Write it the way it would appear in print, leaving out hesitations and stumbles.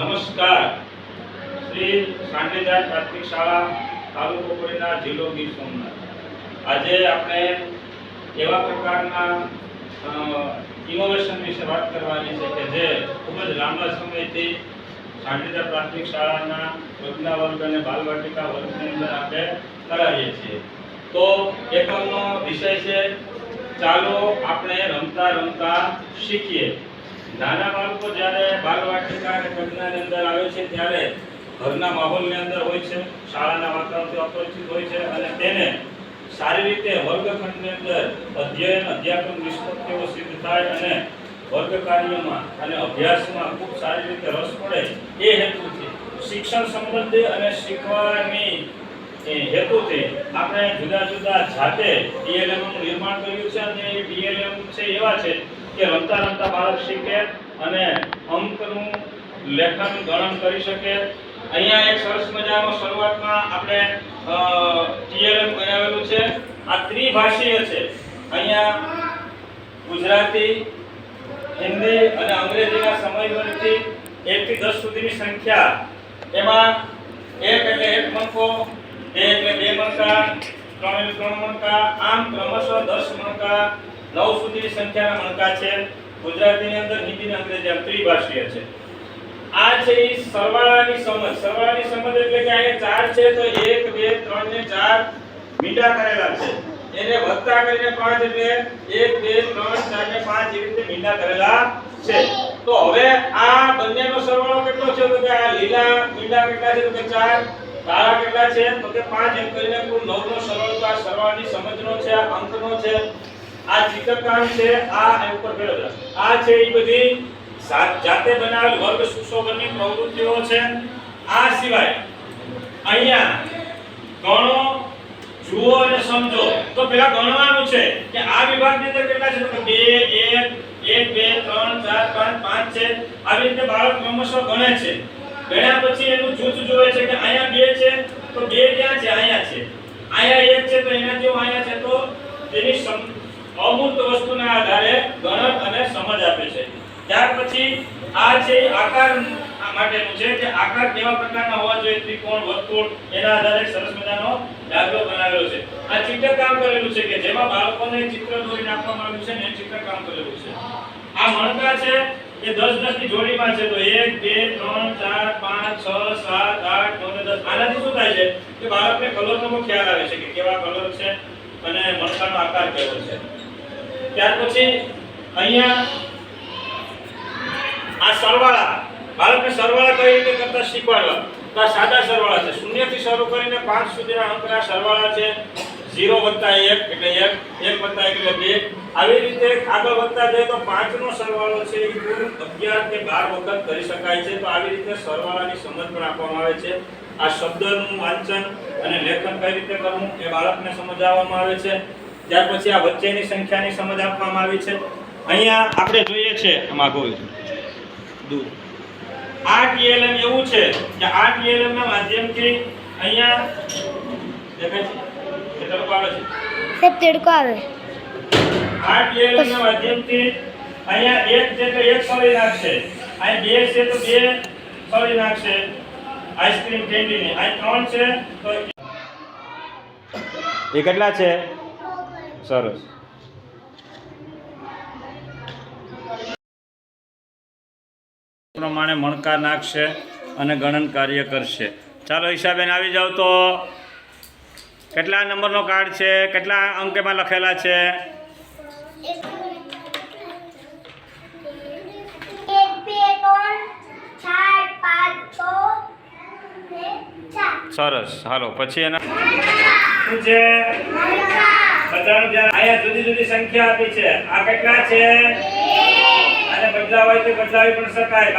નમસ્કાર. શ્રી સાંઢેજાત પ્રાથમિક શાળા, તાલુકો કોડીનાર, જિલ્લો ગીર સોમનાથ. આજે આપણે એવા પ્રકારના ઇનોવેશન વિશે વાત કરવાની છે કે જે ખૂબ જ લાંબા સમયથી સાંઢેજાત પ્રાથમિક શાળાના વર્ગના વર્ગ અને બાલવાટિકા વર્ગની અંદર આપણે કરાવીએ છીએ. તો એકમનો વિષય છે ચાલો આપણે રમતા રમતા શીખીએ. નાના બાળકો જ્યારે બાલવાટિકા અને પ્રજ્ઞાની અંદર આવે છે ત્યારે ઘરના માહોલની અંદર હોય છે, શાળાના વાતાવરણથી અપરિચિત હોય છે અને તેને સારી રીતે વર્ગખંડની અંદર અધ્યાપન નિષ્પત્તિઓ સિદ્ધ થાય અને વર્ગ કાર્યમાં અને અભ્યાસમાં ખૂબ સારી રીતે રસ પડે એ હેતુથી શિક્ષણ સંબંધી અને શીખવાની હેતુથી આપણે જુદા જુદા જાતે ડીએલએમનું નિર્માણ કર્યું છે અને એ ડીએલએમ છે એવા છે કે રમતા રમતા બાળક શીખે અને અંકનું લેખન ગણન કરી શકે. અહીંયા એક સરસ મજાનો શરૂઆતમાં આપણે ટીએલએમ બનાવેલું છે. આ ત્રિભાષીય છે. અહીંયા ગુજરાતી, હિન્દી અને અંગ્રેજીના સમયવર્તી 1 થી 10 સુધીની સંખ્યા, એમાં 1 એટલે 1 મણકો, 2 એટલે 2 મણકા, 3 એટલે 3 મણકા, આમ ક્રમશઃ 10 મણકા 9 સુધીની સંખ્યાના મણકા છે. ગુજરાતીની અંદર, હિન્દી અને અંગ્રેજી આમ ત્રિભાષીય છે. આ છે ઈ સરવાળાની સમજ. સરવાળાની સમજ એટલે કે અહીંયા 4 છે તો 1 2 3 ને 4 મીંડા કરેલા છે. એને વત્તા કરીને 5 એટલે 1 2 3 4 ને 5 એવી રીતે મીંડા કરેલા છે. તો હવે આ બંનેનો સરવાળો કેટલો છે તો કે આ લીલા મીંડા કેટલા છે તો કે 4, કાળા કેટલા છે તો કે 5, એમ કરીને કુલ 9 નો સરવાળો. તો આ સરવાળાની સમજનો છે, આ અંકનો છે, આ ચિત્રકામ છે, આ ઉપર પેલો આ છે એ બધી જાતે બનાવેલ વર્ગ સુશોભનની પ્રવૃત્તિઓ છે. આ સિવાય અહીંયા ગણો, જુઓ અને સમજો. તો પેલા ગણવાનું છે કે આ વિભાગની અંદર કેટલા છે તો 2 1 2 3 4 5 5 છે. આવી રીતે બાળક ક્રમશઃ ગણે છે. ગણ્યા પછી એનું જૂથ જોવે છે કે અહીંયા 2 છે તો 2 ક્યાં છે, અહીંયા છે. અહીંયા 1 છે તો એના જેવું અહીંયા છે. તો તેની અમૂર્ત વસ્તુના આધારે ગણત અને સમજ આપે છે. ત્યાર પછી આ છે આકાર માટેનું છે કે આકાર કેવા પ્રકારના હોવા જોઈએ, ત્રિકોણ, વર્તુળ, એના આધારે સરસ મજાનો દાખલો બનાવેલો છે. આ ચિત્રકામ કરેલું છે કે જેમાં બાળકોને ચિત્ર દોરી નાખવામાં આવ્યું છે ને એ ચિત્રકામ કરેલું છે. આ મણકા છે એ 10 ની જોડીમાં છે. તો 1 2 3 4 5 6 7 8 9 10. આનાથી શું થાય છે કે બાળકને કલરનો ખ્યાલ આવે છે કે કેવા કલર છે અને મણકાનો આકાર કેવો છે. ત્યાર પછી અહીંયા આ સરવાળા, બાળકને સરવાળા કઈ રીતે કરતા શીખવાડવા. તો આ સાદા સરવાળા છે. 0 થી શરૂ કરીને 5 સુધીના અંકના સરવાળા છે. 0 + 1 એટલે 1, 1 + 1 એટલે 2. આવી રીતે આગળ વધતા જાય તો 5 નો સરવાળો છે એ કુલ 11 કે 12 વખત કરી શકાય છે. તો આવી રીતે સરવાળાની સમજ પણ આપવામાં આવે છે. આ શબ્દનું વાંચન અને લેખન કઈ રીતે કરવું એ બાળકને સમજાવવામાં આવે છે. ત્યાર પછી આ વચ્ચેની સંખ્યાની સમજ આપવામાં આવી છે. અહીંયા આપણે જોઈએ છે આમાં કોઈ દૂર આ ટીએલએમ એવું છે કે આ ટીએલએમ ના માધ્યમથી અહીંયા દેખાય છે કે તડકો આવે છે, સબ તડકો આવે. આ ટીએલએમ ના માધ્યમથી અહીંયા 1 છે તો 1 સોળી નાખશે, અહીંયા 2 છે તો 2 સોળી નાખશે આઈસ્ક્રીમ કેન્ડીની. અહીંયા 3 છે તો એ કેટલા છે? સરસ. પ્રમાણે મણકા નાખશે અને ગણન કાર્ય કરશે. ચાલો ઈશાબેન આવી જાવ. તો કેટલા નંબરનો કાર્ડ છે, કેટલા અંકેમાં લખેલા છે? 1 2 3 4 5 6 7 8. સરસ. હાલો પછી એના શું છે બધાનું ધ્યાન. અહીંયા જુદી જુદી સંખ્યા આપી છે. આ કેટલા છે અને બદલાવ હોય તો બદલાવી પણ શકાય.